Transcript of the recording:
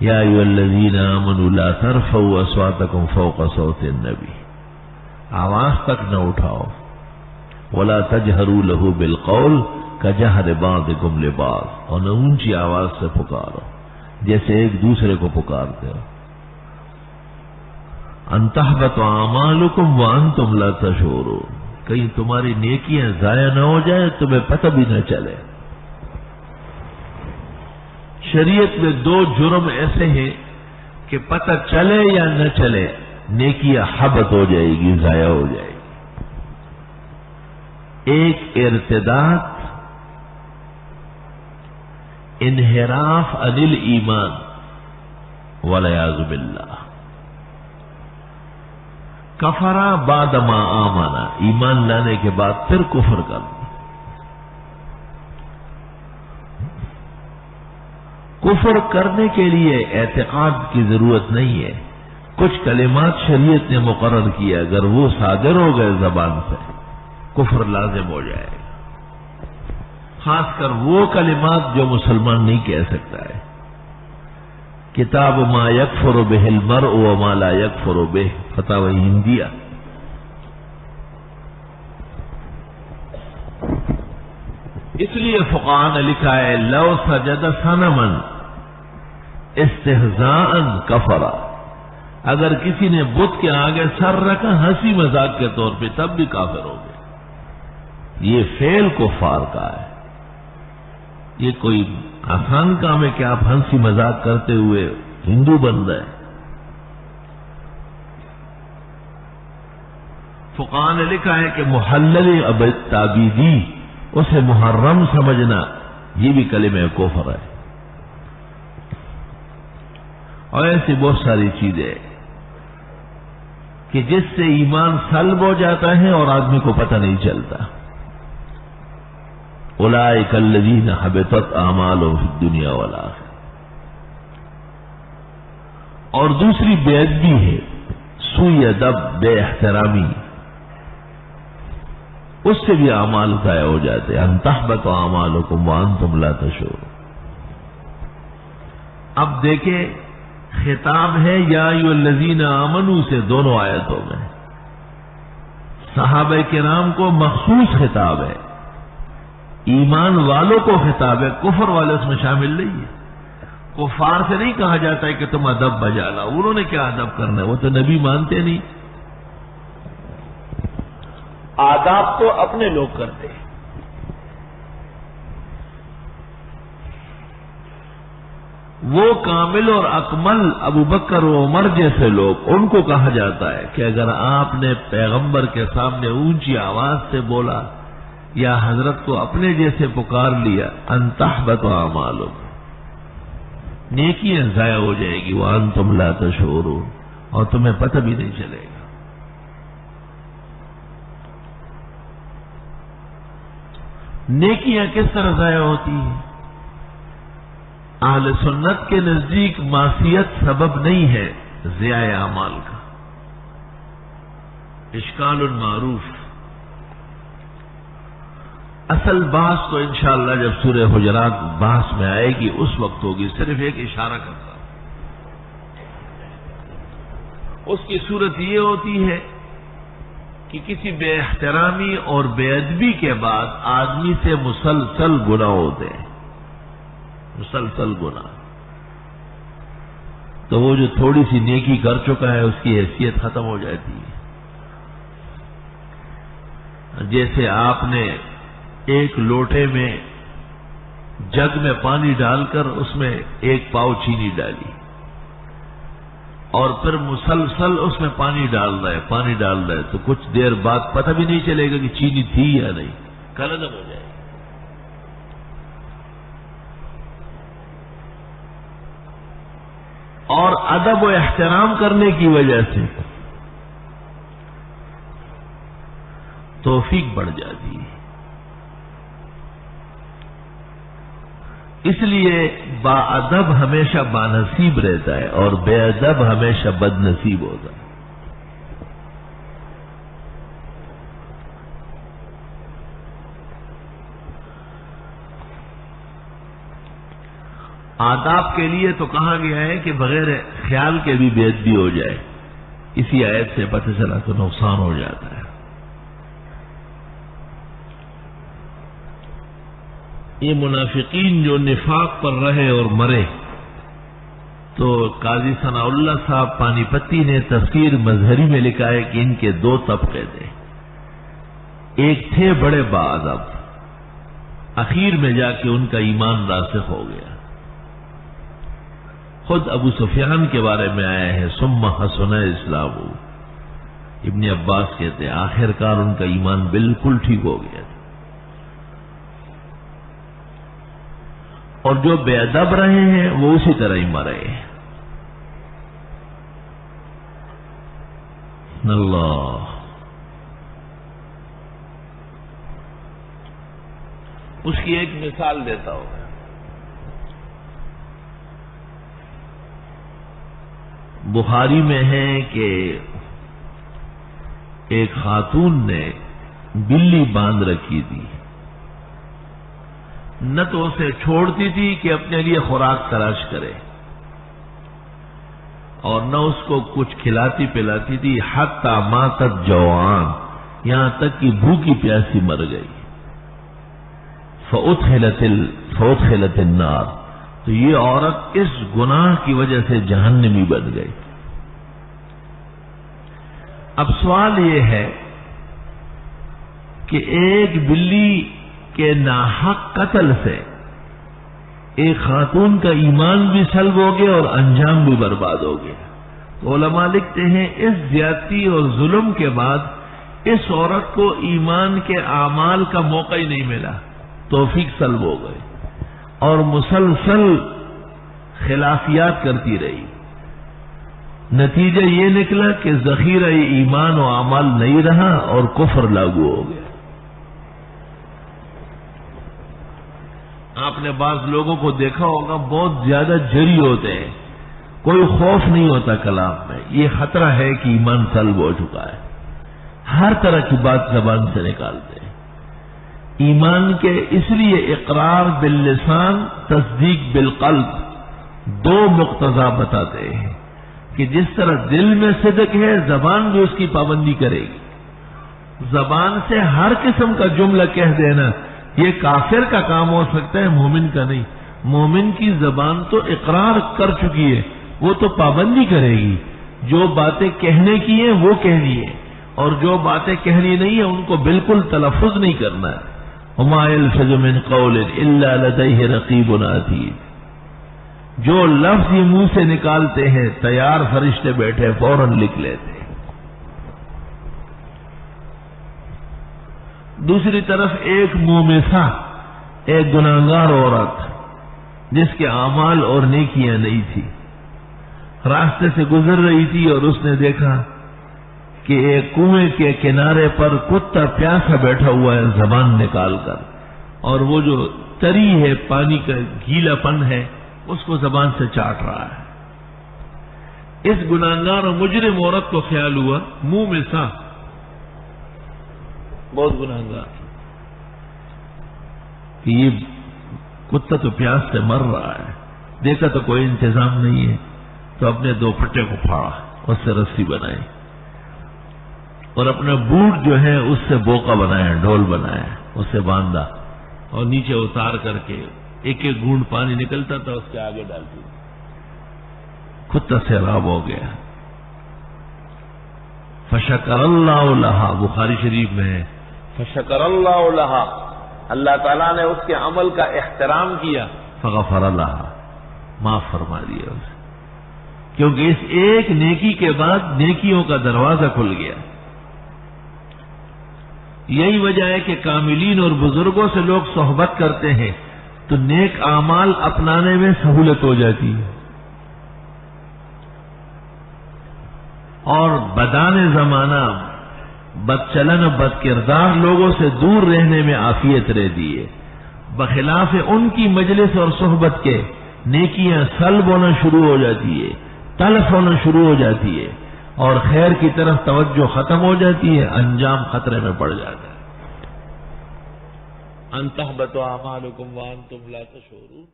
یا ایھا الذین آمنوا لا ترفعوا اصواتکم فوق صوت النبی، آواز تک نہ اٹھاؤ، ولا تجہروا لہ بالقول کجہر بعضکم لبعض، اور نہ اونچی آواز سے پکارو جیسے ایک دوسرے کو پکارتے ہو، ان تحبط اعمالکم وانتم لا تشعرون، کہیں تمہاری نیکیاں ضائع نہ ہو جائیں تمہیں پتہ بھی نہ چلے۔ شریعت میں دو جرم ایسے ہیں کہ پتہ چلے یا نہ چلے نیکیاں حبط ہو جائے گی، ضائع ہو جائے گی۔ ایک ارتداد، انحراف عن الایمان والعیاذ باللہ، کفرا بعد ما آمنا، ایمان لانے کے بعد پھر کفر کرنا۔ کفر کرنے کے لیے اعتقاد کی ضرورت نہیں ہے، کچھ کلمات شریعت نے مقرر کیا، اگر وہ صادر ہو گئے زبان سے کفر لازم ہو جائے گا، خاص کر وہ کلمات جو مسلمان نہیں کہہ سکتا ہے۔ کتاب ما یکفر بہ المرء وما لا یکفر بہ، فتاوی ہندیہ۔ اس لیے فقہاء نے لکھا ہے لو سجد صنما استہزاء کفر، اگر کسی نے بت کے آگے سر رکھا ہنسی مذاق کے طور پہ تب بھی کافر ہو گئے۔ یہ فعل کفار کا ہے، یہ کوئی آسان کام ہے کہ آپ ہنسی مذاق کرتے ہوئے ہندو بن گئے۔ فقہاء نے لکھا ہے کہ محلل اب تعبیدی، اسے محرم سمجھنا، یہ بھی کلمہ کفر ہے۔ اور ایسی بہت ساری چیزیں کہ جس سے ایمان سلب ہو جاتا ہے اور آدمی کو پتہ نہیں چلتا۔ اولئک الذین حبطت اعمالهم فی الدنیا والآخرہ۔ اور دوسری بے ادبی ہے، سوء ادب، بے احترامی، اس سے بھی اعمال ضائع ہو جاتے ہیں۔ ان تحبط اعمالکم وانتم لا تشعرون۔ اب دیکھیں خطاب ہے یا ایھا الذین آمنوا سے دونوں آیتوں میں، صحابہ کرام کو مخصوص خطاب ہے، ایمان والوں کو خطاب ہے، کفر والے اس میں شامل نہیں ہے۔ کفار سے نہیں کہا جاتا ہے کہ تم ادب بجا لاؤ، انہوں نے کیا ادب کرنا ہے، وہ تو نبی مانتے نہیں، آداب تو اپنے لوگ کرتے ہیں۔ وہ کامل اور اکمل ابو بکر و عمر جیسے لوگ، ان کو کہا جاتا ہے کہ اگر آپ نے پیغمبر کے سامنے اونچی آواز سے بولا یا حضرت کو اپنے جیسے پکار لیا، ان تحبط اعمالکم، نیکیاں ضائع ہو جائے گی، وانتم لا تشعرون، اور تمہیں پتہ بھی نہیں چلے گا۔ نیکیاں کس طرح ضائع ہوتی ہیں؟ اہل سنت کے نزدیک معصیت سبب نہیں ہے ضیاء اعمال کا۔ اشکال معروف، اصل بحث تو انشاءاللہ جب سورہ حجرات بحث میں آئے گی اس وقت ہوگی، صرف ایک اشارہ کرتا ہوں۔ اس کی صورت یہ ہوتی ہے کہ کسی بے احترامی اور بے ادبی کے بعد آدمی سے مسلسل گناہ ہوتے ہیں، مسلسل گناہ، تو وہ جو تھوڑی سی نیکی کر چکا ہے اس کی حیثیت ختم ہو جاتی ہے۔ جیسے آپ نے ایک لوٹے میں جگ میں پانی ڈال کر اس میں ایک پاؤ چینی ڈالی اور پھر مسلسل اس میں پانی ڈال رہا ہے تو کچھ دیر بعد پتہ بھی نہیں چلے گا کہ چینی تھی یا نہیں، کلدم ہو جائے گی۔ اور ادب و احترام کرنے کی وجہ سے توفیق بڑھ جاتی ہے۔ اس لیے با ادب ہمیشہ بانصیب رہتا ہے اور بے ادب ہمیشہ بد نصیب ہوتا ہے۔ آداب کے لیے تو کہا گیا ہے کہ بغیر خیال کے بھی بے ادبی ہو جائے، اسی آیت سے پتہ چلا تو نقصان ہو جاتا ہے۔ یہ منافقین جو نفاق پر رہے اور مرے، تو قاضی ثناء اللہ صاحب پانی پتی نے تفسیر مظہری میں لکھا ہے کہ ان کے دو طبقے تھے، ایک تھے بڑے باادب، اخیر میں جا کے ان کا ایمان راسخ ہو گیا۔ خود ابو سفیان کے بارے میں آیا ہے ثم حسن اسلام، ابن عباس کہتے ہیں آخر کار ان کا ایمان بالکل ٹھیک ہو گیا۔ اور جو بے ادب رہے ہیں وہ اسی طرح ہی مرے ہیں۔ اللہ، اس کی ایک مثال دیتا ہوں۔ بخاری میں ہے کہ ایک خاتون نے بلی باندھ رکھی تھی، نہ تو اسے چھوڑتی تھی کہ اپنے لیے خوراک تلاش کرے، اور نہ اس کو کچھ کھلاتی پلاتی تھی، حتی ماتت جوعان، یہاں تک کہ بھوکی پیاسی مر گئی۔ فَأُدْخِلَتِ النَّارِ، تو یہ عورت اس گناہ کی وجہ سے جہنمی بن گئی۔ اب سوال یہ ہے کہ ایک بلی کے ناحق قتل سے ایک خاتون کا ایمان بھی سلب ہو گیا اور انجام بھی برباد ہو گیا۔ تو علماء لکھتے ہیں اس زیادتی اور ظلم کے بعد اس عورت کو ایمان کے اعمال کا موقع ہی نہیں ملا، توفیق سلب ہو گئے اور مسلسل خلافیات کرتی رہی۔ نتیجہ یہ نکلا کہ ذخیرہ ایمان و اعمال نہیں رہا اور کفر لاگو ہو گیا۔ آپ نے بعض لوگوں کو دیکھا ہوگا بہت زیادہ جری ہوتے ہیں، کوئی خوف نہیں ہوتا کلام میں، یہ خطرہ ہے کہ ایمان سلب ہو چکا ہے، ہر طرح کی بات زبان سے نکالتے ہیں۔ ایمان کے اس لیے اقرار باللسان تصدیق بالقلب دو مقتضا بتاتے ہیں کہ جس طرح دل میں صدق ہے زبان بھی اس کی پابندی کرے گی۔ زبان سے ہر قسم کا جملہ کہہ دینا یہ کافر کا کام ہو سکتا ہے، مومن کا نہیں۔ مومن کی زبان تو اقرار کر چکی ہے، وہ تو پابندی کرے گی، جو باتیں کہنے کی ہیں وہ کہنی ہے، اور جو باتیں کہنی نہیں ہیں ان کو بالکل تلفظ نہیں کرنا ہے۔ وَمَا يَلْفِظُ مِنْ قَوْلٍ إِلَّا لَدَيْهِ رَقِيبٌ عَتِيدٌ، جو لفظ یہ منہ سے نکالتے ہیں تیار فرشتے بیٹھے فوراً لکھ لیتے ہیں۔ دوسری طرف ایک مومسہ، ایک گناہگار عورت جس کے اعمال اور نیکیاں نہیں تھی، راستے سے گزر رہی تھی اور اس نے دیکھا کہ ایک کنویں کے کنارے پر کتا پیاسا بیٹھا ہوا ہے زبان نکال کر، اور وہ جو تری ہے پانی کا گیلا پن ہے اس کو زبان سے چاٹ رہا ہے۔ اس گناہگار اور مجرم عورت کو خیال ہوا منہ میں سا بہت گناہگار کہ یہ کتا تو پیاس سے مر رہا ہے، دیکھا تو کوئی انتظام نہیں ہے، تو اپنے دوپٹے کو پھاڑا، اس سے رسی بنائی اور اپنا بوٹ جو ہے اس سے بوکا بنایا، ڈھول بنایا، اس سے باندھا اور نیچے اتار کر کے ایک ایک گھونٹ پانی نکلتا تھا اس کے آگے ڈالتی، کتا سیراب ہو گیا۔ فشکر اللہ لہا، بخاری شریف میں ہے فشکر اللہ لہا، اللہ تعالیٰ نے اس کے عمل کا احترام کیا، فغفر لہا، معاف فرما دیا اسے، کیونکہ اس ایک نیکی کے بعد نیکیوں کا دروازہ کھل گیا۔ یہی وجہ ہے کہ کاملین اور بزرگوں سے لوگ صحبت کرتے ہیں تو نیک اعمال اپنانے میں سہولت ہو جاتی ہے، اور بدان زمانہ بد چلن بد کردار لوگوں سے دور رہنے میں عافیت رہتی ہے، بخلاف ان کی مجلس اور صحبت کے نیکیاں سلب ہونا شروع ہو جاتی ہے، تلف ہونا شروع ہو جاتی ہے، اور خیر کی طرف توجہ ختم ہو جاتی ہے، انجام خطرے میں پڑ جاتا ہے۔ ان تحبط اعمالکم وانتم لا تشعرون۔